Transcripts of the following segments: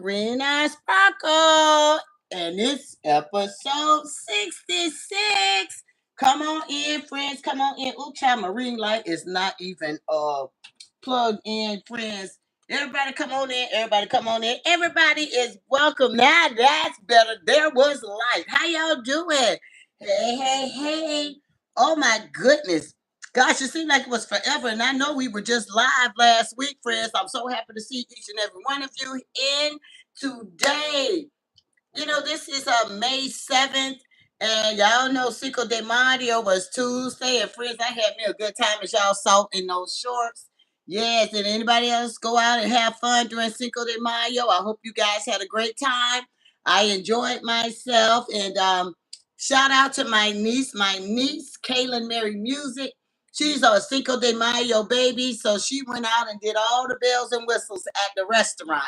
Green Eyes Sparkle, and it's episode 66. Come on in, friends. Come on in. Ooh, child, my ring light is not even plugged in, friends. Everybody come on in. Everybody come on in. Everybody is welcome. Now that's better. There was light. How y'all doing? Hey, hey, hey. Oh my goodness. Gosh, it seemed like it was forever. And I know we were just live last week, friends. I'm so happy to see each and every one of you in today. This is May 7th. And y'all know Cinco de Mayo was Tuesday. And friends, I had me a good time as y'all saw in those shorts. Yes, did anybody else go out and have fun during Cinco de Mayo? I hope you guys had a great time. I enjoyed myself. And shout out to my niece, Kaylin Mary Music. She's a Cinco de Mayo baby. So she went out and did all the bells and whistles at the restaurant.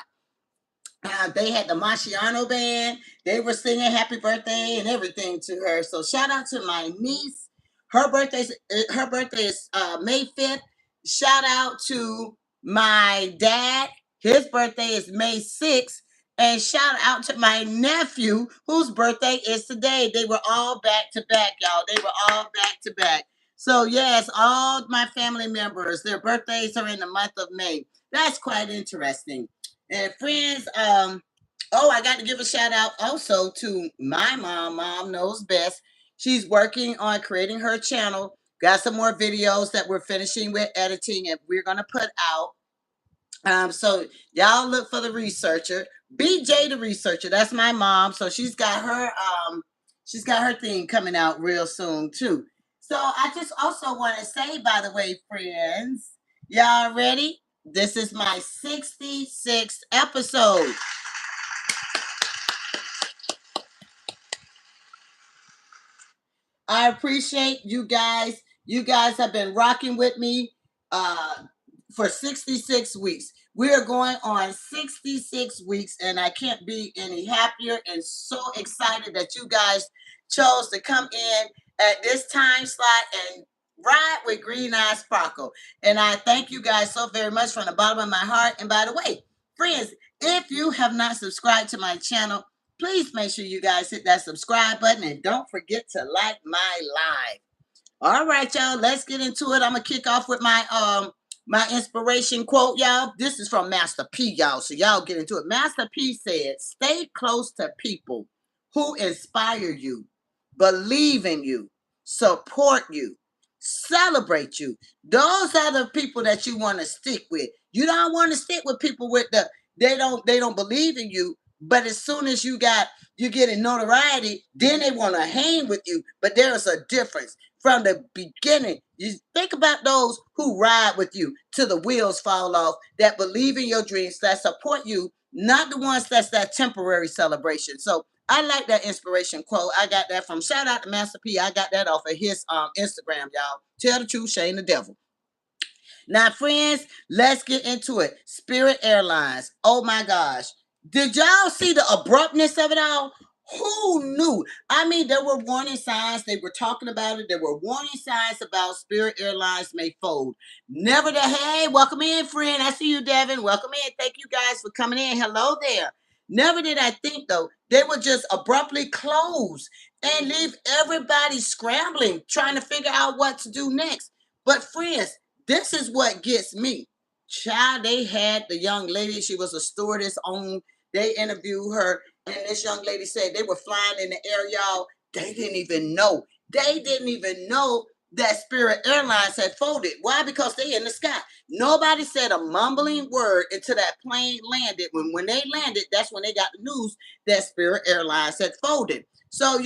They had the Marciano band. They were singing happy birthday and everything to her. So shout out to my niece. Her birthday is May 5th. Shout out to my dad. His birthday is May 6th. And shout out to my nephew, whose birthday is today. They were all back to back, y'all. They were all back to back. So, yes, all my family members, their birthdays are in the month of May. That's quite interesting. And friends, I got to give a shout out also to my mom. Mom knows best. She's working on creating her channel. Got some more videos that we're finishing with editing and we're gonna put out. So y'all look for the researcher. BJ the researcher. That's my mom. So she's got her thing coming out real soon too. So I just also want to say, by the way, friends, y'all ready? This is my 66th episode. I appreciate you guys. You guys have been rocking with me uh, for 66 weeks. We are going on 66 weeks, and I can't be any happier and so excited that you guys chose to come in at this time slot and ride with Green Eye Sparkle. And I thank you guys so very much from the bottom of my heart. And by the way, friends, if you have not subscribed to my channel, please make sure you guys hit that subscribe button and don't forget to like my live. All right, y'all, let's get into it. I'm gonna kick off with my inspiration quote, y'all. This is from Master P, y'all. So y'all get into it. Master P said, "Stay close to people who inspire you, believe in you, support you, celebrate you. Those are the people that you want to stick with. You don't want to stick with people with they don't believe in you, but as soon as you get in notoriety, then they want to hang with you. But there's a difference from the beginning. You think about those who ride with you till the wheels fall off, that believe in your dreams, that support you, not the ones that's that temporary celebration. So I like that inspiration quote. I got that from shout out to Master P. I got that off of his Instagram, y'all. Tell the truth, shame the devil. Now, friends, let's get into it. Spirit Airlines. Oh my gosh. Did y'all see the abruptness of it all? Who knew? I mean, there were warning signs. They were talking about it. There were warning signs about Spirit Airlines may fold. Never the hey, welcome in, friend. I see you, Devin. Welcome in. Thank you guys for coming in. Hello there. Never did I think, though, they would just abruptly close and leave everybody scrambling, trying to figure out what to do next. But, friends, this is what gets me. Child, they had the young lady. She was a stewardess on. They interviewed her, and this young lady said they were flying in the air, y'all. They didn't even know. They didn't even know that Spirit Airlines had folded. Why? Because they in the sky. Nobody said a mumbling word until that plane landed. When they landed, that's when they got the news that Spirit Airlines had folded. So,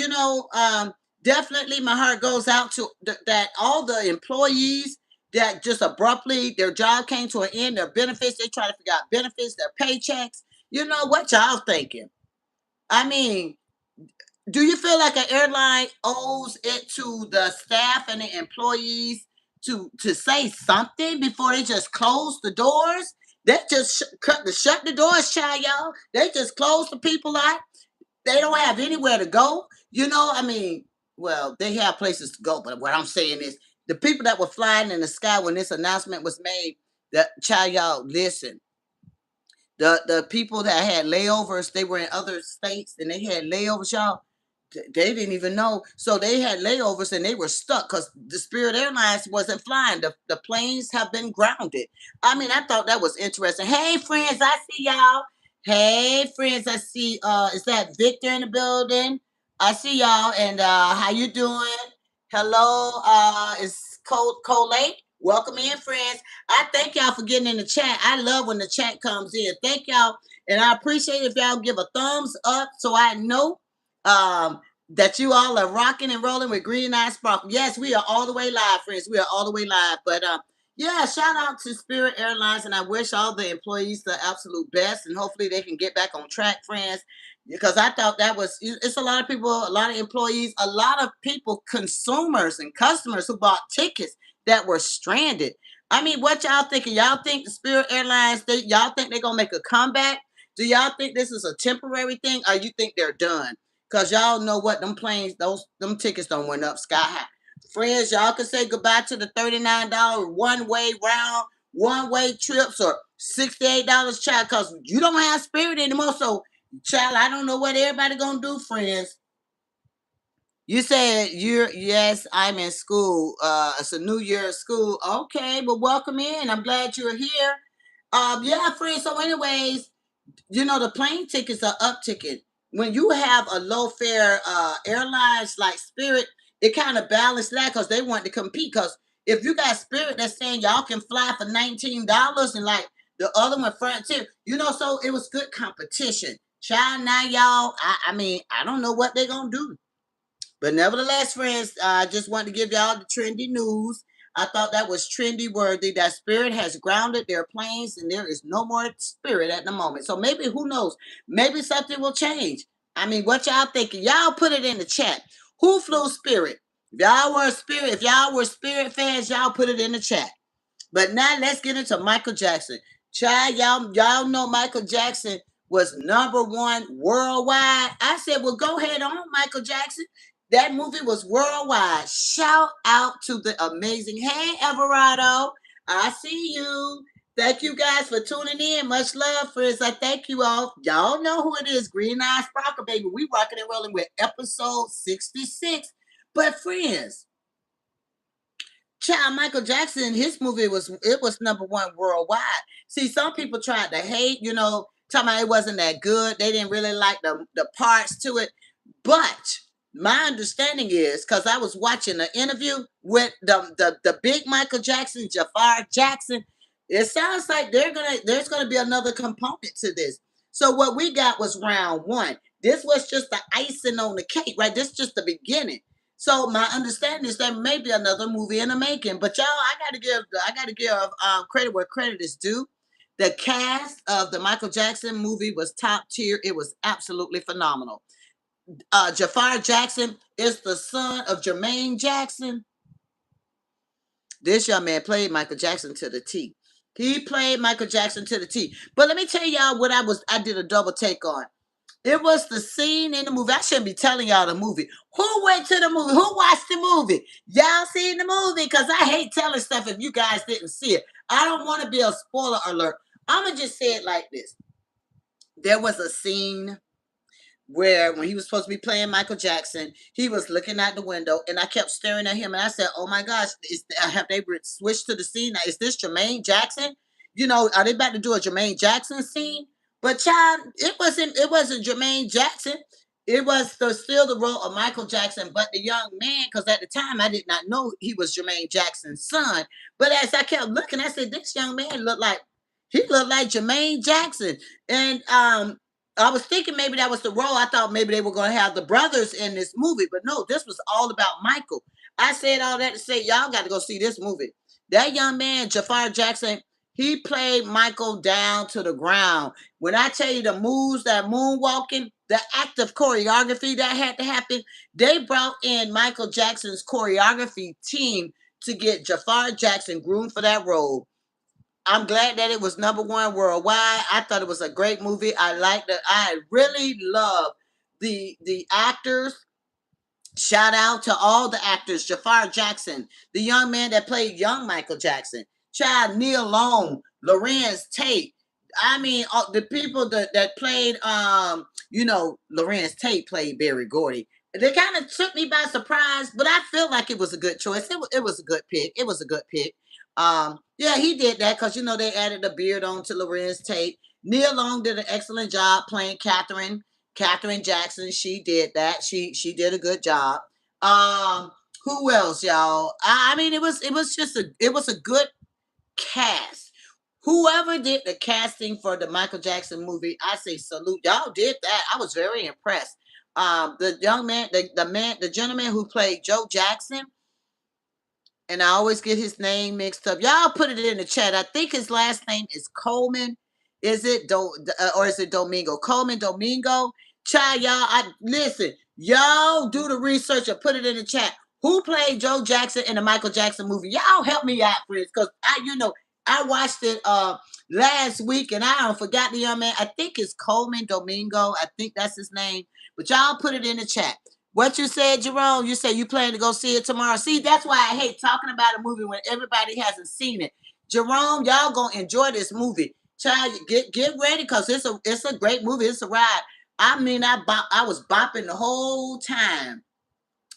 definitely my heart goes out to that all the employees that just abruptly their job came to an end, their benefits, they try to figure out benefits, their paychecks. You know what y'all thinking? I mean, do you feel like an airline owes it to the staff and the employees to say something before they just close the doors? They just shut the doors, child, y'all. They just close the people out. They don't have anywhere to go. I mean, well, they have places to go, but what I'm saying is the people that were flying in the sky when this announcement was made, that child, y'all, listen. The people that had layovers, they were in other states and they had layovers, y'all. They didn't even know. So they had layovers and they were stuck because the Spirit Airlines wasn't flying. The planes have been grounded. I mean, I thought that was interesting. Hey friends, I see y'all. Hey friends, I see is that Victor in the building? I see y'all, and how you doing? Hello, is Colate. Welcome in, friends. I thank y'all for getting in the chat. I love when the chat comes in. Thank y'all. And I appreciate if y'all give a thumbs up so I know that you all are rocking and rolling with Green Eye Sparkle. Yes, we are all the way live, friends. We are all the way live. But yeah, shout out to Spirit Airlines, and I wish all the employees the absolute best, and hopefully they can get back on track, friends. Because I thought that was it's a lot of people, a lot of employees, a lot of people, consumers and customers who bought tickets that were stranded. I mean, what y'all thinking? Y'all think the Spirit Airlines, y'all think they're gonna make a comeback? Do y'all think this is a temporary thing, or you think they're done? Cause y'all know what them planes, them tickets don't went up sky high. Friends, y'all can say goodbye to the $39 one way trips or $68 child, cause you don't have Spirit anymore. So, child, I don't know what everybody gonna do, friends. You said you're yes, I'm in school. It's a new year of school. Okay, well, welcome in. I'm glad you're here. Yeah, friends. So, anyways, the plane tickets are up ticket. When you have a low fare airlines like Spirit, it kind of balances that because they want to compete. Because if you got Spirit that's saying y'all can fly for $19 and like the other one Frontier, so it was good competition. Child, now y'all, I mean, I don't know what they're gonna do. But nevertheless, friends, I just want to give y'all the trendy news. I thought that was trendy worthy. That Spirit has grounded their planes and there is no more Spirit at the moment. So maybe, who knows? Maybe something will change. I mean, what y'all thinking? Y'all put it in the chat. Who flew Spirit? If y'all were Spirit fans, y'all put it in the chat. But now let's get into Michael Jackson. Child, y'all know Michael Jackson was number one worldwide. I said, well, go ahead on, Michael Jackson. That movie was worldwide. Shout out to the amazing. Hey, Everardo. I see you. Thank you guys for tuning in. Much love, friends. I thank you all. Y'all know who it is. Green Eye Sparkle, baby. We rocking and rolling with episode 66. But friends, child, Michael Jackson, his movie was number one worldwide. See, some people tried to hate, talking about it wasn't that good. They didn't really like the parts to it. But my understanding is, because I was watching an interview with the big Michael Jackson, Jafar Jackson. It sounds like there's gonna be another component to this. So what we got was round one. This was just the icing on the cake, right? This is just the beginning. So my understanding is there may be another movie in the making. But y'all, I gotta give credit where credit is due. The cast of the Michael Jackson movie was top tier. It was absolutely phenomenal. Jafar Jackson is the son of Jermaine Jackson. This young man played Michael Jackson to the T. He played Michael Jackson to the T. But let me tell y'all what I did a double take on. It was the scene in the movie. I shouldn't be telling y'all the movie. Who went to the movie? Who watched the movie? Y'all seen the movie? Because I hate telling stuff if you guys didn't see it. I don't want to be a spoiler alert. I'm going to just say it like this. There was a scene where when he was supposed to be playing Michael Jackson, he was looking out the window, and I kept staring at him, and I said, "Oh my gosh, have they switched to the scene? Now, is this Jermaine Jackson? Are they about to do a Jermaine Jackson scene?" But child, it wasn't Jermaine Jackson. It was still the role of Michael Jackson, but the young man, because at the time I did not know he was Jermaine Jackson's son. But as I kept looking, I said, "This young man looked like Jermaine Jackson," and I was thinking maybe that was the role. I thought maybe they were going to have the brothers in this movie, but no, this was all about Michael. I said all that to say y'all got to go see this movie. That young man, Jafar Jackson, he played Michael down to the ground. When I tell you the moves, that moonwalking, the active choreography that had to happen, they brought in Michael Jackson's choreography team to get Jafar Jackson groomed for that role. I'm glad that it was number one worldwide. I thought it was a great movie. I liked it. I really love the actors. Shout out to all the actors. Jafar Jackson, the young man that played young Michael Jackson. Child Neil Long, Lorenz Tate, I mean, the people that played, Lorenz Tate played Barry Gordy. They kind of took me by surprise, but I feel like it was a good choice. It was a good pick. It was a good pick. Yeah, he did that because they added a beard on to Lorenz Tate. Nia Long did an excellent job playing Catherine Jackson. She did that. She did a good job. Um, who else, y'all? I mean, it was a good cast. Whoever did the casting for the Michael Jackson movie, I say salute. Y'all did that. I was very impressed. The young man, the gentleman who played Joe Jackson, and I always get his name mixed up. Y'all put it in the chat. I think his last name is Coleman. Is it or is it Domingo? Coleman Domingo. Child, y'all. I listen. Y'all do the research and put it in the chat. Who played Joe Jackson in the Michael Jackson movie? Y'all help me out, friends, because I watched it last week and I don't forgot the young man. I think it's Coleman Domingo. I think that's his name. But y'all put it in the chat. What you said, Jerome? You said you plan to go see it tomorrow. See, that's why I hate talking about a movie when everybody hasn't seen it. Jerome, y'all gonna enjoy this movie. Child, get ready because it's a great movie. It's a ride. I mean, I was bopping the whole time.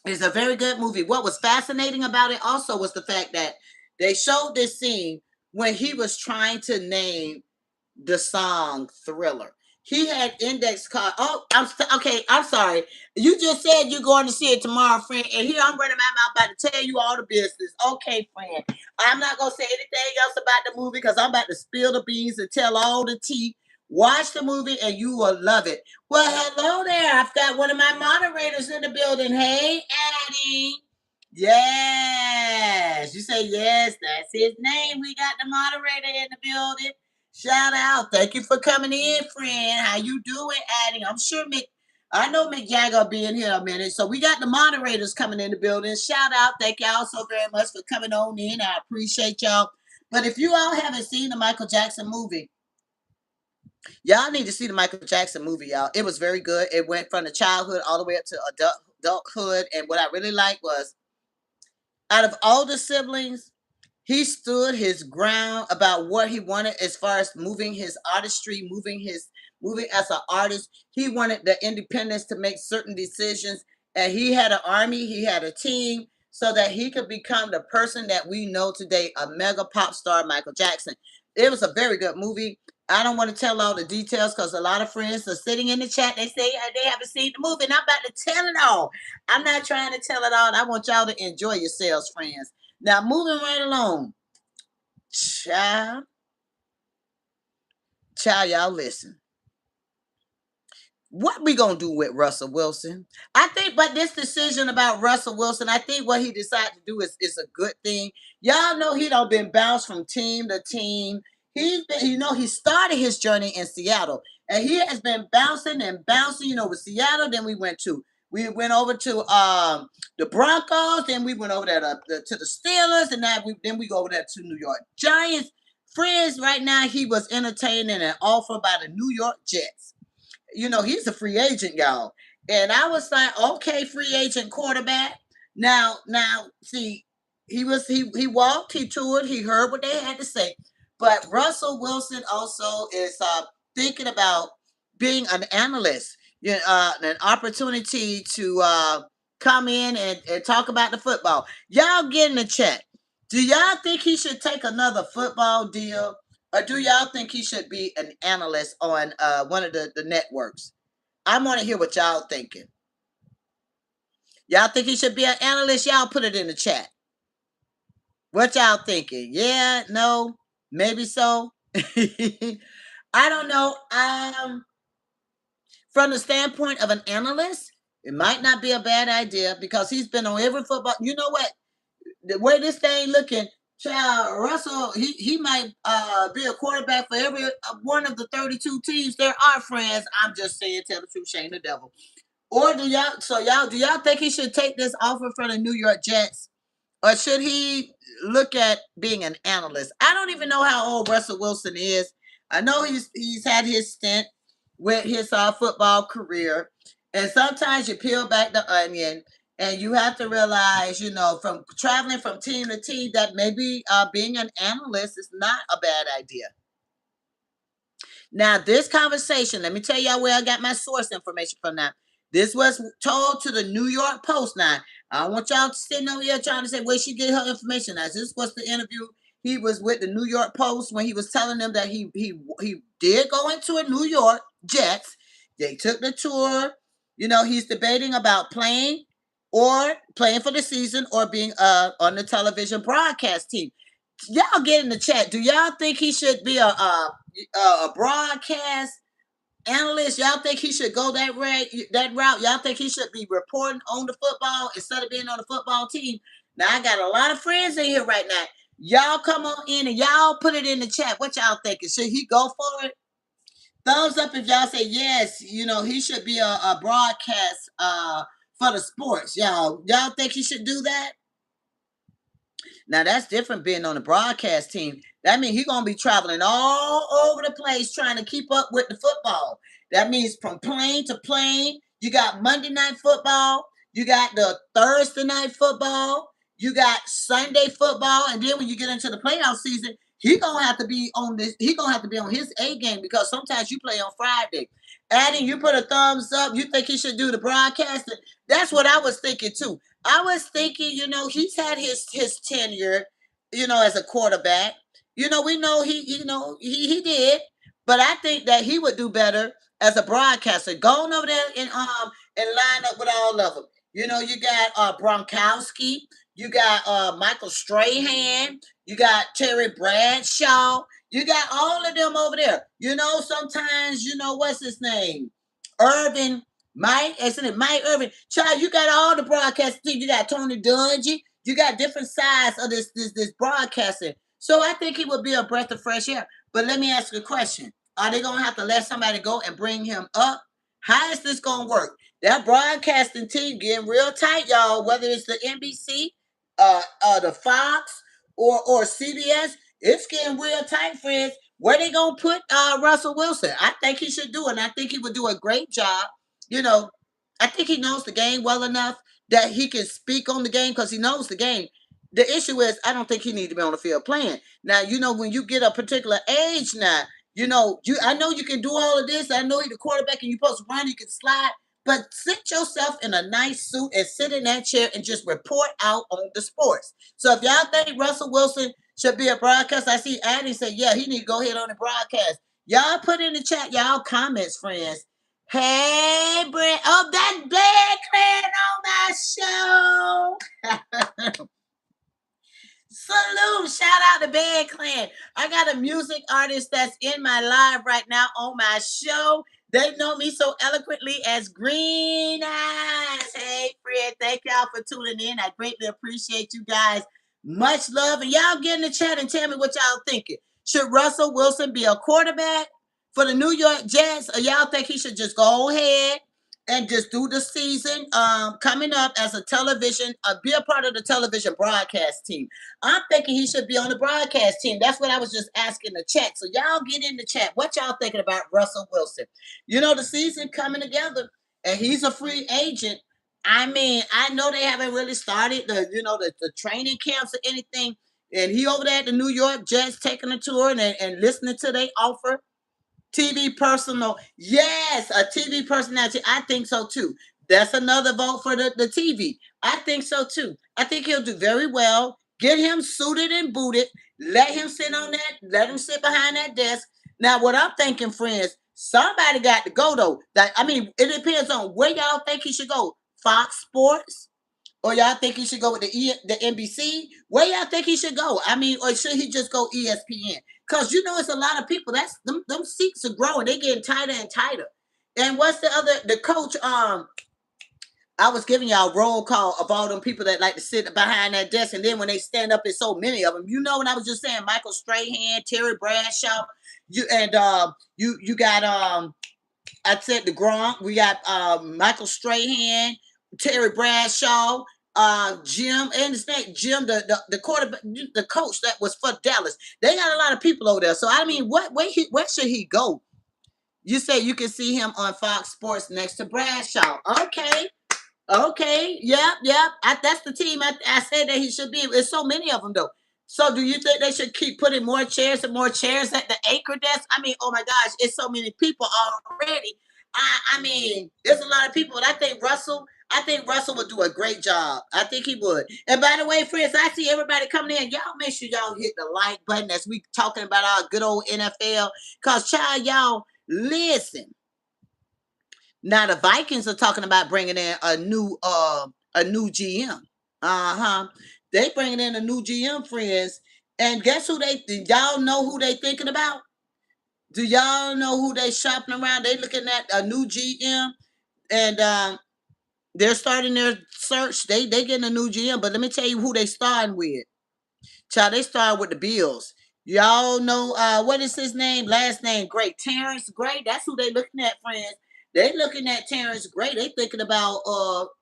It's a very good movie. What was fascinating about it also was the fact that they showed this scene when he was trying to name the song Thriller. He had index card. Oh, okay. I'm sorry. You just said you're going to see it tomorrow, friend. And here I'm running my mouth about to tell you all the business. Okay, friend. I'm not going to say anything else about the movie because I'm about to spill the beans and tell all the tea. Watch the movie and you will love it. Well, hello there. I've got one of my moderators in the building. Hey, Addie. Yes. You say yes. That's his name. We got the moderator in the building. Shout out. Thank you for coming in, friend. How you doing, Addie? I'm sure I know Mick Jagger will be in here a minute. So we got the moderators coming in the building. Shout out. Thank y'all so very much for coming on in. I appreciate y'all. But if you all haven't seen the Michael Jackson movie, y'all need to see the Michael Jackson movie, y'all. It was very good. It went from the childhood all the way up to adulthood. And what I really liked was out of all the siblings, he stood his ground about what he wanted as far as moving his artistry, moving as an artist. He wanted the independence to make certain decisions. And he had an army, he had a team so that he could become the person that we know today, a mega pop star, Michael Jackson. It was a very good movie. I don't want to tell all the details because a lot of friends are sitting in the chat. They say they haven't seen the movie, and I'm about to tell it all. I'm not trying to tell it all. I want y'all to enjoy yourselves, friends. Now, moving right along. Child, y'all listen. What we gonna do with Russell Wilson? I think, but this decision about Russell Wilson, I think what he decided to do is a good thing. Y'all know he done been bounced from team to team. He's been, he started his journey in Seattle, and he has been bouncing and bouncing. With Seattle, then we went over to the Broncos, then we went over there to the Steelers, and then we go over there to New York Giants. Friends, right now he was entertaining an offer by the New York Jets. He's a free agent, y'all. And I was like, okay, free agent quarterback. Now, see, he walked, he toured, he heard what they had to say. But Russell Wilson also is thinking about being an analyst, an opportunity to come in and talk about the football. Y'all get in the chat. Do y'all think he should take another football deal? Or do y'all think he should be an analyst on one of the networks? I want to hear what y'all thinking. Y'all think he should be an analyst? Y'all put it in the chat. What y'all thinking? Yeah, no, maybe so. I don't know. From the standpoint of an analyst, it might not be a bad idea because he's been on every football. You know what? The way this thing looking, child, Russell, he might be a quarterback for every one of the 32 teams. There are, friends. I'm just saying, tell the truth, shame the devil. Or do y'all think he should take this offer from the New York Jets? Or should he look at being an analyst? I don't even know how old Russell Wilson is. I know he's had his stint with his football career. And sometimes you peel back the onion and you have to realize, from traveling from team to team, that maybe being an analyst is not a bad idea. Now, this conversation, let me tell y'all where I got my source information from now. This was told to the New York Post. Now, I don't want y'all sitting over here trying to say where she get her information. Now, this was the interview. He was with the New York Post when he was telling them that he did go into a New York Jets. They took the tour. He's debating about playing for the season or being on the television broadcast team. Y'all get in the chat. Do y'all think he should be a broadcast analyst? Y'all think he should go that route? Y'all think he should be reporting on the football instead of being on the football team? Now, I got a lot of friends in here right now. Y'all come on in and y'all put it in the chat. What y'all thinking? Should he go for it? Thumbs up if y'all say yes. He should be a broadcast for the sports. Y'all think he should do that? Now that's different being on the broadcast team. That means he's gonna be traveling all over the place trying to keep up with the football. That means from plane to plane. You got Monday night football, you got the Thursday night football, you got Sunday football, and then when you get into the playoff season, he gonna have to be on this. He gonna have to be on his A game because sometimes you play on Friday. Adding, you put a thumbs up. You think he should do the broadcasting? That's what I was thinking too. I was thinking, he's had his tenure, as a quarterback. We know he did, but I think that he would do better as a broadcaster. Going over there and line up with all of them. You got Gronkowski, you got Michael Strahan, you got Terry Bradshaw, you got all of them over there. Sometimes what's his name, Irvin. Mike, isn't it Mike Irvin? Child, you got all the broadcasting team. You got Tony Dungy. You got different sides of this broadcasting. So I think he would be a breath of fresh air. But let me ask you a question. Are they going to have to let somebody go and bring him up? How is this going to work? That broadcasting team getting real tight, y'all, whether it's the NBC, the Fox, or CBS, it's getting real tight, friends. Where they going to put Russell Wilson? I think he should do it, and I think he would do a great job. I think he knows the game well enough that he can speak on the game because he knows the game. The issue is, I don't think he needs to be on the field playing. Now, when you get a particular age now, I know you can do all of this. I know you're the quarterback and you're supposed to run, you can slide, but sit yourself in a nice suit and sit in that chair and just report out on the sports. So if y'all think Russell Wilson should be a broadcaster, I see Addie say, yeah, he need to go ahead on the broadcast. Y'all put in the chat, y'all comments, friends. Hey, Brent. Oh, that Bad Clan on my show. Salute. Shout out to Bad Clan. I got a music artist that's in my live right now on my show. They know me so eloquently as Green Eyes. Hey, Fred. Thank y'all for tuning in. I greatly appreciate you guys. Much love. And y'all get in the chat and tell me what y'all thinking. Should Russell Wilson be a quarterback for the New York Jets, or y'all think he should just go ahead and just do the season coming up as a television, be a part of the television broadcast team? I'm thinking he should be on the broadcast team. That's what I was just asking the chat. So y'all get in the chat. What y'all thinking about Russell Wilson? The season coming together, and he's a free agent. I mean, I know they haven't really started the training camps or anything. And he over there at the New York Jets taking a tour and listening to their offer. TV personal. Yes, a TV personality. I think so too. That's another vote for the TV. I think so too. I think he'll do very well. Get him suited and booted. Let him sit on that. Let him sit behind that desk. Now, what I'm thinking, friends, somebody got to go though. It depends on where y'all think he should go. Fox Sports, or y'all think he should go with the NBC? Where y'all think he should go? Or should he just go ESPN? Because it's a lot of people. Them seats are growing. They're getting tighter and tighter. And what's the coach? I was giving y'all a roll call of all them people that like to sit behind that desk, and then when they stand up, there's so many of them. When I was just saying Michael Strahan, Terry Bradshaw, you got I said the Gronk. We got Michael Strahan, Terry Bradshaw, Jim, and his name Jim, the quarterback, the coach that was for Dallas. They got a lot of people over there. So where should he go? You say you can see him on Fox Sports next to Bradshaw. Okay, yep. That's the team I said that he should be. There's so many of them though. So do you think they should keep putting more chairs and more chairs at the anchor desk? I mean, oh my gosh, it's so many people already. I mean, there's a lot of people. And I think Russell would do a great job. I think he would. And by the way, friends, I see everybody coming in. Y'all make sure y'all hit the like button as we talking about our good old NFL. Cause child, y'all listen. Now the Vikings are talking about bringing in a new GM. Uh-huh. They bringing in a new GM, friends. And guess who y'all know who they thinking about? Do y'all know who they shopping around? They looking at a new GM and they're starting their search. They getting a new GM, but let me tell you who they starting with. Child, they started with the Bills. Y'all know what is his name? Last name Gray. Terrence Gray. That's who they looking at, friends. They looking at Terrence Gray. They thinking about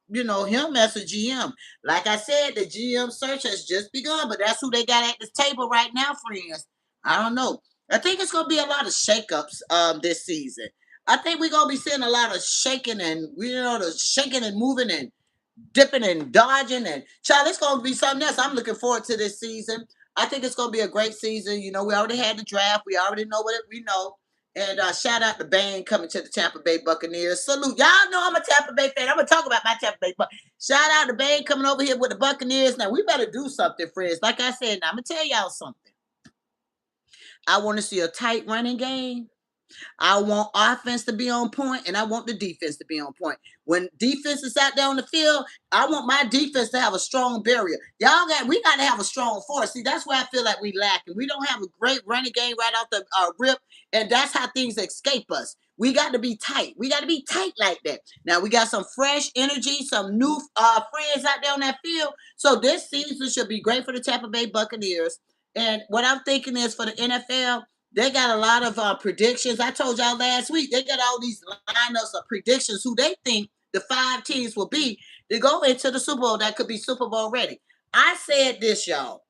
him as a GM. Like I said, the GM search has just begun, but that's who they got at this table right now, friends. I don't know. I think it's gonna be a lot of shakeups this season. I think we're gonna be seeing a lot of shaking and the shaking and moving and dipping and dodging and child, it's gonna be something else. I'm looking forward to this season. I think it's gonna be a great season. You know, we already had the draft. We already know we know. And shout out to Bane coming to the Tampa Bay Buccaneers. Salute. Y'all know I'm a Tampa Bay fan. I'm gonna talk about my Tampa Bay. But shout out to Bane coming over here with the Buccaneers. Now we better do something, friends. Like I said, now I'm gonna tell y'all something. I want to see a tight running game. I want offense to be on point, and I want the defense to be on point. When defense is out there on the field, I want my defense to have a strong barrier. We got to have a strong force. See, that's where I feel like we lacking. We don't have a great running game right off the rip, and that's how things escape us. We got to be tight. We got to be tight like that. Now we got some fresh energy, some new friends out there on that field. So this season should be great for the Tampa Bay Buccaneers. And what I'm thinking is for the NFL. They got a lot of predictions. I told y'all last week, they got all these lineups of predictions who they think the 5 teams will be to go into the Super Bowl that could be Super Bowl ready. I said this, y'all.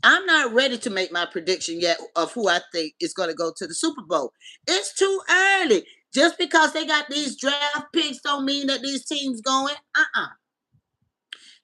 I'm not ready to make my prediction yet of who I think is going to go to the Super Bowl. It's too early. Just because they got these draft picks don't mean that these teams going.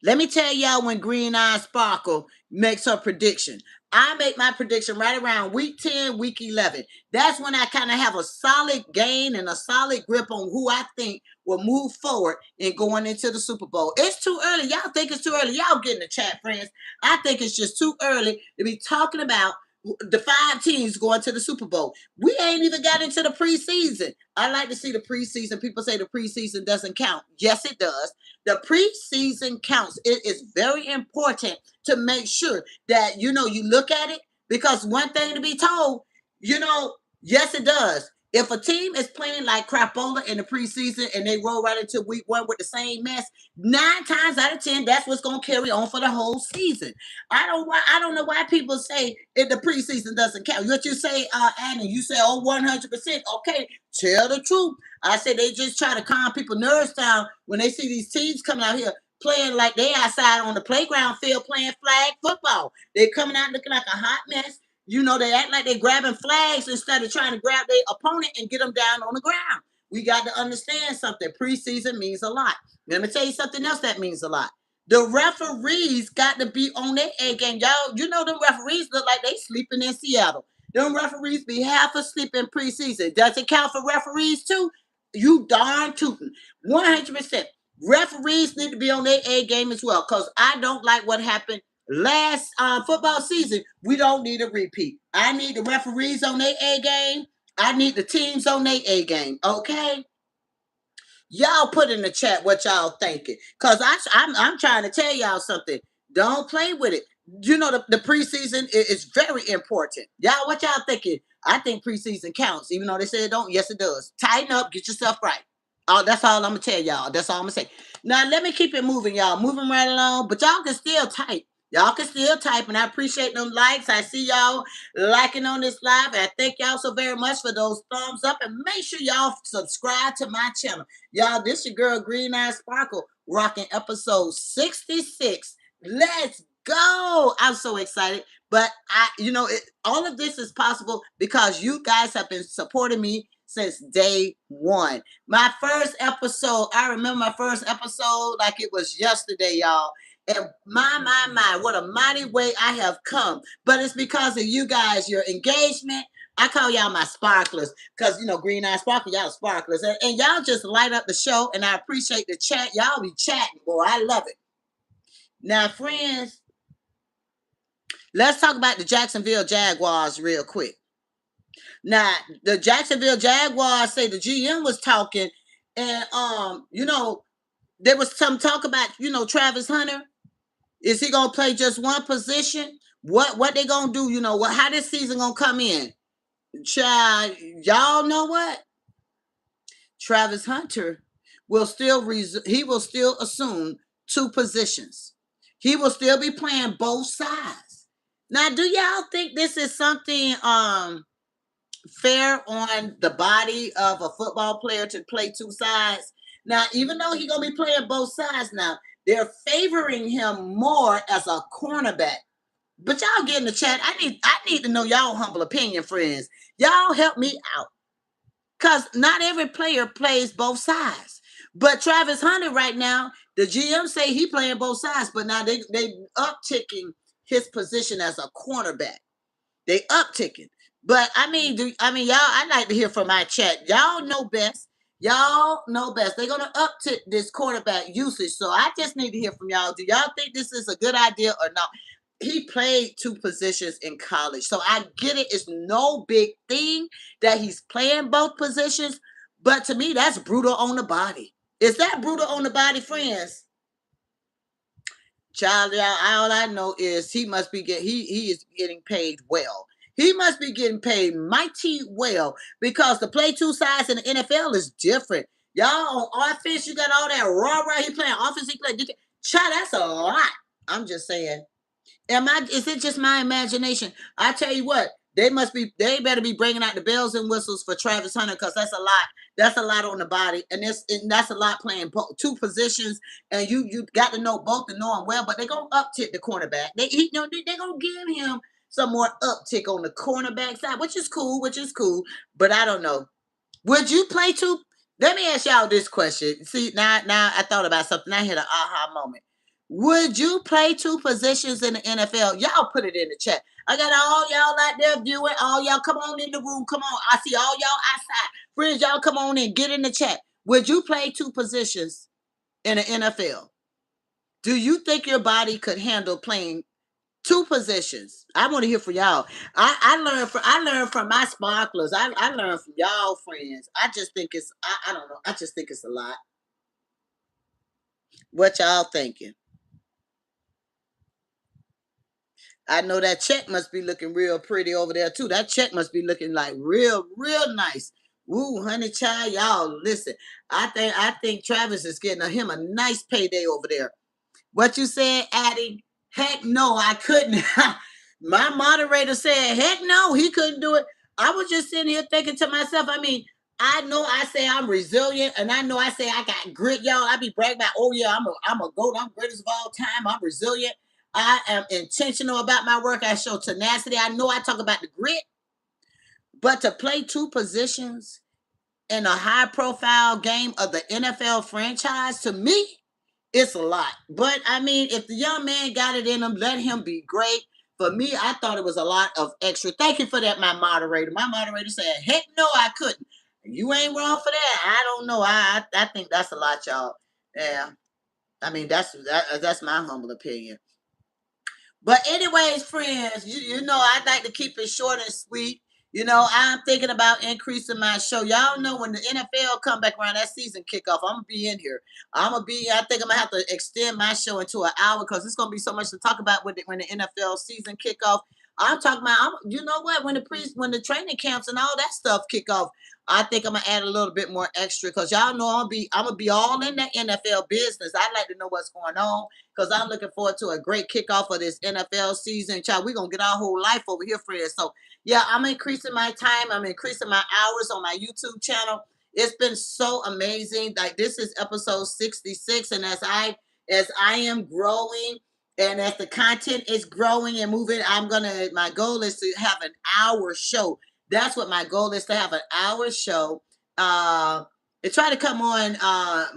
Let me tell y'all when Green Eye Sparkle makes her prediction. I make my prediction right around week 10, week 11. That's when I kind of have a solid gain and a solid grip on who I think will move forward in going into the Super Bowl. It's too early. Y'all think it's too early. Y'all get in the chat, friends. I think it's just too early to be talking about the 5 teams going to the Super Bowl. We ain't even got into the preseason. I like to see the preseason. People say the preseason doesn't count. Yes, it does. The preseason counts. It is very important to make sure that, you look at it because one thing to be told, yes, it does. If a team is playing like crapola in the preseason and they roll right into week 1 with the same mess, 9 times out of 10, that's what's going to carry on for the whole season. I don't know why people say if the preseason doesn't count. What you say, Annie, you say, 100%. Okay, tell the truth. I say they just try to calm people's nerves down when they see these teams coming out here playing like they outside on the playground field playing flag football. They coming out looking like a hot mess. They act like they're grabbing flags instead of trying to grab their opponent and get them down on the ground. We got to understand something. Preseason means a lot. Let me tell you something else that means a lot. The referees got to be on their A game. Y'all, them referees look like they sleeping in Seattle. Them referees be half asleep in preseason. Does it count for referees too? You darn tootin'. 100%. Referees need to be on their A game as well because I don't like what happened last football season. We don't need a repeat. I need the referees on their A game. I need the teams on their A game. Okay? Y'all put in the chat what y'all thinking. Because I'm trying to tell y'all something. Don't play with it. The preseason is very important. Y'all, what y'all thinking? I think preseason counts. Even though they say it don't. Yes, it does. Tighten up. Get yourself right. Oh, that's all I'm going to tell y'all. That's all I'm going to say. Now, let me keep it moving, y'all. Moving right along. But y'all can still type. Y'all can still type, and I appreciate them likes. I see y'all liking on this live, and I thank y'all so very much for those thumbs up, and make sure y'all subscribe to my channel. Y'all, this your girl, Green Eye Sparkle, rocking episode 66. Let's go. I'm so excited, but all of this is possible because you guys have been supporting me since day one. My first episode, I remember my first episode like it was yesterday, y'all. And my, what a mighty way I have come. But it's because of you guys, your engagement. I call y'all my sparklers because, green eye sparkle, y'all sparklers. And y'all just light up the show. And I appreciate the chat. Y'all be chatting, boy. I love it. Now, friends, let's talk about the Jacksonville Jaguars real quick. Now, the Jacksonville Jaguars say the GM was talking, and there was some talk about, Travis Hunter. Is he gonna play just one position? What they gonna do? How this season gonna come in? Child, y'all know what? Travis Hunter will still he will still assume two positions. He will still be playing both sides. Now, do y'all think this is something fair on the body of a football player to play two sides? Now, even though he's gonna be playing both sides now, they're favoring him more as a cornerback. But y'all get in the chat. I need to know y'all humble opinion, friends. Y'all help me out. Because not every player plays both sides. But Travis Hunter right now, the GM say he playing both sides, but now they upticking his position as a cornerback. They upticking. But y'all, I'd like to hear from my chat. Y'all know best. Y'all know best. They're gonna uptick this quarterback usage. So I just need to hear from y'all. Do y'all think this is a good idea or not? He played two positions in college. So I get it. It's no big thing that he's playing both positions. But to me, that's brutal on the body. Is that brutal on the body, friends? Child, all I know is he must be he is getting paid well. He must be getting paid mighty well because to play two sides in the NFL is different. Y'all on offense, you got all that raw. He playing offense, he play. Child, that's a lot. I'm just saying. Is it just my imagination? I tell you what, they better be bringing out the bells and whistles for Travis Hunter because that's a lot. That's a lot on the body, and that's a lot playing two positions, and you got to know both and know them well. But they're gonna uptick the cornerback. They're gonna give him some more uptick on the cornerback side, which is cool. But I don't know. Would you play two? Let me ask y'all this question. See, now I thought about something. I had an aha moment. Would you play two positions in the NFL? Y'all put it in the chat. I got all y'all out there viewing. All y'all come on in the room. Come on. I see all y'all outside. Friends, y'all come on in. Get in the chat. Would you play two positions in the NFL? Do you think your body could handle playing two positions? I want to hear from y'all. I learned from my sparklers. I learned from y'all friends. I just think I don't know. I just think it's a lot. What y'all thinking? I know that check must be looking real pretty over there too. That check must be looking like real nice. Woo, honey child, y'all listen. I think Travis is getting him a nice payday over there. What you said, Addie? Heck no, I couldn't. My moderator said, heck no, he couldn't do it. I was just sitting here thinking to myself, I know I say I'm resilient, and I know I say I got grit, y'all. I be bragging about, oh yeah, I'm a goat. I'm greatest of all time. I'm resilient. I am intentional about my work. I show tenacity. I know I talk about the grit, but to play two positions in a high profile game of the NFL franchise, to me, it's a lot. But if the young man got it in him, let him be great. For me, I thought it was a lot of extra. Thank you for that, my moderator. My moderator said, heck no, I couldn't. You ain't wrong for that. I don't know. I think that's a lot, y'all. Yeah. That's my humble opinion. But anyways, friends, I'd like to keep it short and sweet. I'm thinking about increasing my show. Y'all know when the NFL come back around, that season kickoff, I'm gonna be in here. I think I'm gonna have to extend my show into an hour because it's gonna be so much to talk about when the NFL season kickoff. I'm talking about, you know what, when the training camps and all that stuff kick off, I think I'm gonna add a little bit more extra because y'all know I'm gonna be all in that NFL business. I'd like to know what's going on because I'm looking forward to a great kickoff of this NFL season. Child, we're going to get our whole life over here, friends. So, yeah, I'm increasing my time. I'm increasing my hours on my YouTube channel. It's been so amazing. Like, this is episode 66. And as I am growing and as the content is growing and moving, my goal is to have an hour show. That's what my goal is, to have an hour show. To try to come on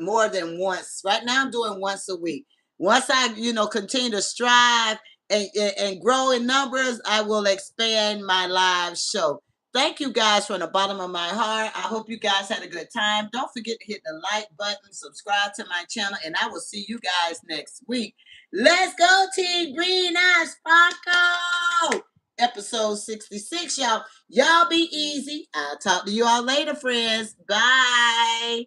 more than once. Right now, I'm doing once a week. Once I, continue to strive and grow in numbers, I will expand my live show. Thank you guys from the bottom of my heart. I hope you guys had a good time. Don't forget to hit the like button, subscribe to my channel, and I will see you guys next week. Let's go, Team Green Eyes Sparkle! Episode 66, y'all. Y'all be easy. I'll talk to you all later, friends. Bye.